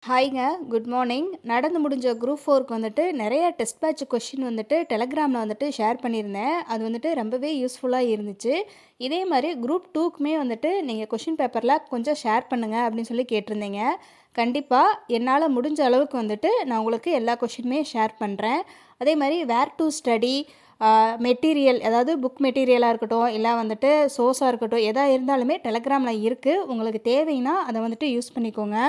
ஹாய்ங்க. Good morning. நடந்து முடிஞ்ச group 4க்கு வந்துட்டு நிறைய டெஸ்ட் பேட்ச் கொஷின் வந்துட்டு டெலகிராமில் வந்துட்டு ஷேர் பண்ணியிருந்தேன். அது வந்துட்டு ரொம்பவே யூஸ்ஃபுல்லாக இருந்துச்சு. இதே மாதிரி குரூப் 2க்குமே வந்துட்டு நீங்கள் கொஷின் பேப்பரில் கொஞ்சம் ஷேர் பண்ணுங்கள் அப்படின்னு சொல்லி கேட்டிருந்தீங்க. கண்டிப்பாக என்னால் முடிஞ்ச அளவுக்கு வந்துட்டு நான் உங்களுக்கு எல்லா கொஷினுமே ஷேர் பண்ணுறேன். அதே மாதிரி வேர் டு ஸ்டடி மெட்டீரியல், அதாவது புக் மெட்டீரியலாக இருக்கட்டும், இல்லை வந்துட்டு சோர்ஸாக இருக்கட்டும், எதாக இருந்தாலுமே டெலகிராமில் இருக்குது. உங்களுக்கு தேவைன்னா அதை வந்துட்டு யூஸ் பண்ணிக்கோங்க.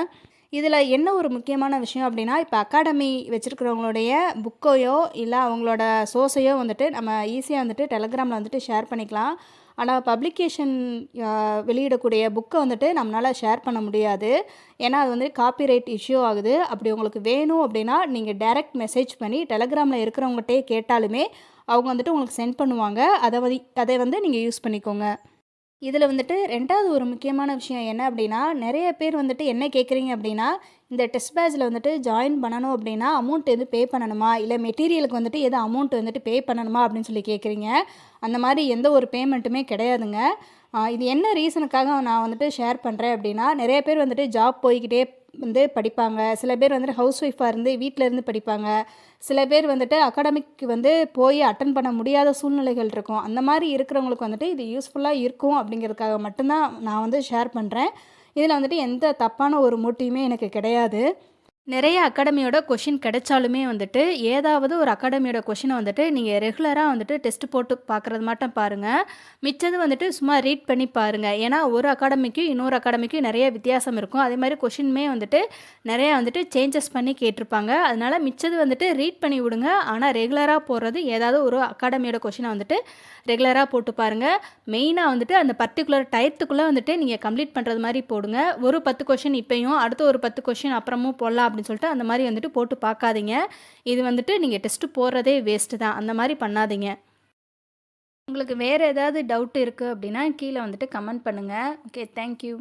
இதில் என்ன ஒரு முக்கியமான விஷயம் அப்படின்னா, இப்போ அகாடமி வச்சுருக்கிறவங்களுடைய புக்கையோ இல்லை அவங்களோட சோர்ஸையோ வந்துட்டு நம்ம ஈஸியாக வந்துட்டு டெலகிராமில் வந்துட்டு ஷேர் பண்ணிக்கலாம். ஆனால் பப்ளிகேஷன் வெளியிடக்கூடிய புக்கை வந்துட்டு நம்மளால் ஷேர் பண்ண முடியாது. ஏன்னா அது வந்து காப்பிரைட் இஷ்யூ ஆகுது. அப்படி உங்களுக்கு வேணும் அப்படின்னா நீங்கள் டைரக்ட் மெசேஜ் பண்ணி டெலகிராமில் இருக்கிறவங்ககிட்டே கேட்டாலுமே அவங்க வந்துட்டு உங்களுக்கு சென்ட் பண்ணுவாங்க. அதை வந்து நீங்கள் யூஸ் பண்ணிக்கோங்க. இதில் வந்துட்டு 2வது ஒரு முக்கியமான விஷயம் என்ன அப்படின்னா, நிறைய பேர் வந்துட்டு என்ன கேட்குறீங்க அப்படின்னா, இந்த டெஸ்ட் பேட்ச்சில் வந்துட்டு ஜாயின் பண்ணணும் அப்படின்னா அமௌண்ட் எதுவும் பே பண்ணணுமா? இல்லை மெட்டீரியலுக்கு வந்துட்டு எதுவும் அமௌண்ட் வந்துட்டு பே பண்ணணுமா? அப்படின்னு சொல்லி கேட்குறீங்க. அந்த மாதிரி எந்த ஒரு பேமெண்ட்டுமே கிடையாதுங்க. இது என்ன ரீசனுக்காக நான் வந்துட்டு ஷேர் பண்ணுறேன் அப்படின்னா, நிறைய பேர் வந்துட்டு ஜாப் போய்கிட்டே வந்து படிப்பாங்க. சில பேர் வந்துட்டு ஹவுஸ் ஒய்ஃபாக இருந்து வீட்டில் இருந்து படிப்பாங்க. சில பேர் வந்துட்டு அகாடமிக்கு வந்து போய் அட்டன் பண்ண முடியாத சூழ்நிலைகள் இருக்கும். அந்த மாதிரி இருக்கிறவங்களுக்கு வந்துட்டு இது யூஸ்ஃபுல்லாக இருக்கும் அப்படிங்கிறதுக்காக மட்டும்தான் நான் வந்து ஷேர் பண்ணுறேன். இதில் வந்துட்டு எந்த தப்பான ஒரு மோட்டிவுமே எனக்கு கிடையாது. நிறைய அகாடமியோட கொஷின் கிடைச்சாலுமே வந்துட்டு ஏதாவது ஒரு அகாடமியோட கொஷினை வந்துட்டு நீங்கள் ரெகுலராக வந்துட்டு டெஸ்ட் போட்டு பார்க்குறது மட்டும் பாருங்கள். மிச்சது வந்துட்டு சும்மா ரீட் பண்ணி பாருங்கள். ஏன்னா ஒரு அகாடமிக்கும் இன்னொரு அகாடமிக்கும் நிறைய வித்தியாசம் இருக்கும். அதே மாதிரி கொஷினுமே வந்துட்டு நிறையா வந்துட்டு சேஞ்சஸ் பண்ணி கேட்டிருப்பாங்க. அதனால் மிச்சது வந்துட்டு ரீட் பண்ணி விடுங்க. ஆனால் ரெகுலராக போடுறது ஏதாவது ஒரு அகாடமியோட கொஷினை வந்துட்டு ரெகுலராக போட்டு பாருங்கள். மெயினாக வந்துட்டு அந்த பர்டிகுலர் டயத்துக்குள்ளே வந்துட்டு நீங்கள் கம்ப்ளீட் பண்ணுறது மாதிரி போடுங்க. ஒரு 10 கொஷின் இப்போயும் அடுத்து ஒரு 10 கொஷின் அப்புறமும் போடலாம் அப்படின்னு சொல்லிட்டு அந்த மாதிரி வந்துட்டு போட்டு பார்க்காதீங்க. இது வந்துட்டு நீங்கள் டெஸ்ட்டு போடுறதே வேஸ்ட்டு தான். அந்த மாதிரி பண்ணாதீங்க. உங்களுக்கு வேறு ஏதாவது டவுட் இருக்குது அப்படின்னா கீழே வந்துட்டு கமெண்ட் பண்ணுங்கள். Okay, thank you.